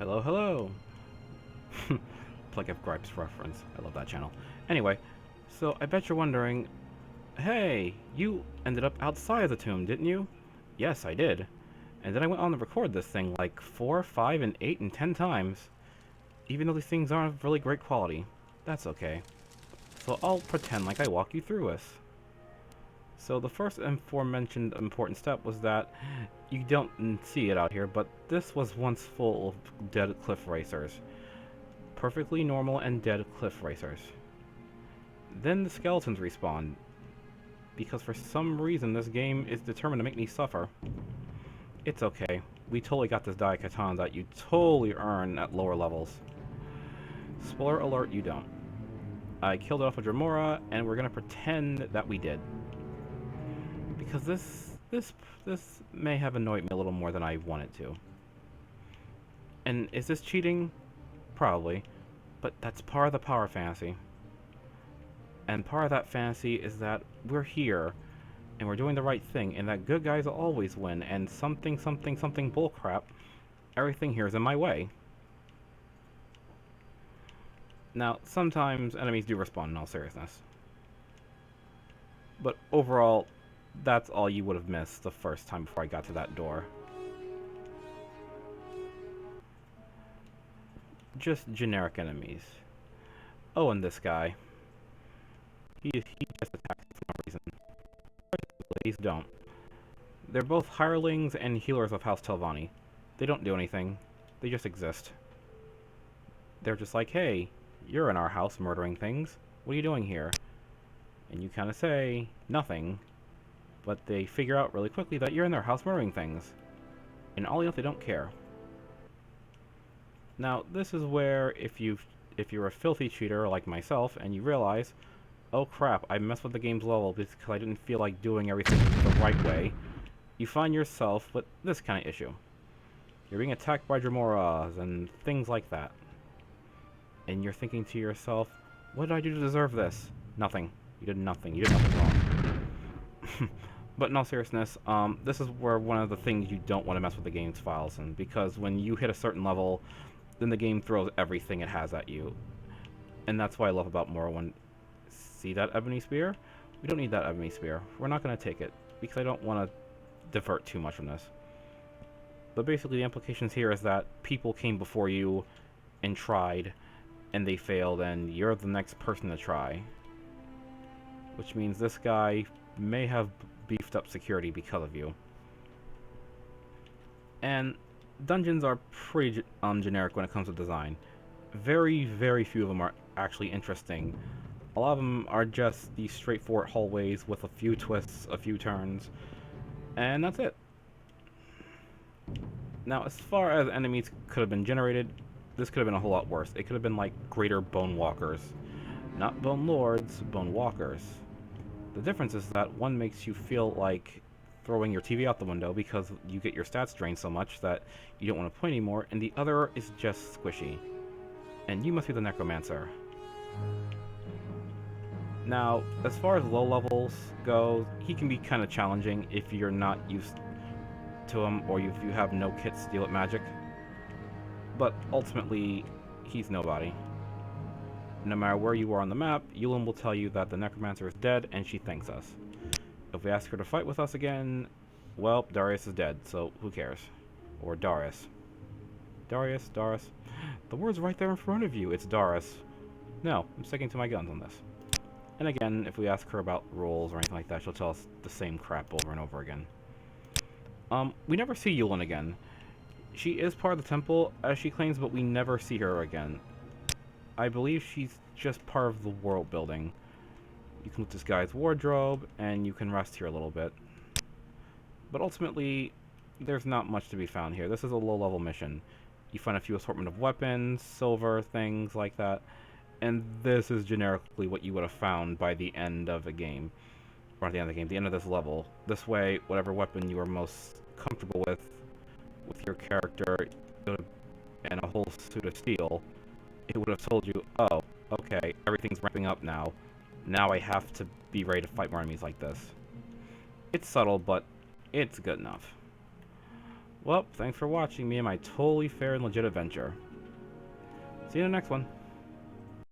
Hello, hello. Plague of Gripes reference. I love that channel. Anyway, so I bet you're wondering, hey, you ended up outside of the tomb, didn't you? Yes, I did. And then I went on to record this thing like 4, 5, and 8, and 10 times. Even though these things aren't of really great quality. That's okay. So I'll pretend like I walk you through this. So the first aforementioned important step was that you don't see it out here, but this was once full of dead cliff racers. Perfectly normal and dead cliff racers. Then the skeletons respawned, because for some reason this game is determined to make me suffer. It's okay. We totally got this Daikatan that you totally earn at lower levels. Spoiler alert, you don't. I killed it off with Dremora, and we're gonna pretend that we did. Because this may have annoyed me a little more than I wanted to. And is this cheating? Probably. But that's part of the power fantasy. And part of that fantasy is that we're here, and we're doing the right thing, and that good guys always win, and something bullcrap, everything here is in my way. Now, sometimes enemies do respawn in all seriousness. But overall, that's all you would have missed the first time before I got to that door. Just generic enemies. Oh, and this guy. He just attacks for no reason. Ladies don't. They're both hirelings and healers of House Telvanni. They don't do anything. They just exist. They're just like, hey, you're in our house murdering things. What are you doing here? And you kind of say, nothing. But they figure out really quickly that you're in their house murdering things. And all you know, they don't care. Now, this is where if you're a filthy cheater like myself and you realize, oh crap, I messed with the game's level because I didn't feel like doing everything the right way, you find yourself with this kind of issue. You're being attacked by Dremoras and things like that. And you're thinking to yourself, what did I do to deserve this? Nothing. You did nothing. You did nothing wrong. But in all seriousness, this is where one of the things you don't want to mess with the game's files in, because when you hit a certain level, then the game throws everything it has at you. And that's what I love about Morrowind. See that ebony spear? We don't need that ebony spear. We're not going to take it, because I don't want to divert too much from this. But basically the implications here is that people came before you and tried, and they failed, and you're the next person to try. Which means this guy may have beefed up security because of you. And dungeons are pretty generic when it comes to design. Very, very few of them are actually interesting. A lot of them are just these straightforward hallways with a few twists, a few turns, and that's it. Now, as far as enemies could have been generated, this could have been a whole lot worse. It could have been like greater bone walkers. Not bone lords, bone walkers. The difference is that one makes you feel like throwing your TV out the window because you get your stats drained so much that you don't want to play anymore, and the other is just squishy. And you must be the Necromancer. Now, as far as low levels go, he can be kind of challenging if you're not used to him, or if you have no kit steal it magic. But ultimately, he's nobody. No matter where you are on the map, Yulin will tell you that the Necromancer is dead, and she thanks us. If we ask her to fight with us again, well, Darius is dead, so who cares? Or Darius. Darius. The word's right there in front of you, it's Darius. No, I'm sticking to my guns on this. And again, if we ask her about rules or anything like that, she'll tell us the same crap over and over again. We never see Yulin again. She is part of the temple, as she claims, but we never see her again. I believe she's just part of the world building. You can loot this guy's wardrobe, and you can rest here a little bit. But ultimately, there's not much to be found here. This is a low-level mission. You find a few assortment of weapons, silver, things like that. And this is generically what you would have found by the end of the game. Or not the end of the game, the end of this level. This way, whatever weapon you are most comfortable with your character, and a whole suit of steel, it would have told you, oh, okay, everything's ramping up now. Now I have to be ready to fight more enemies like this. It's subtle, but it's good enough. Well, thanks for watching me and my totally fair and legit adventure. See you in the next one.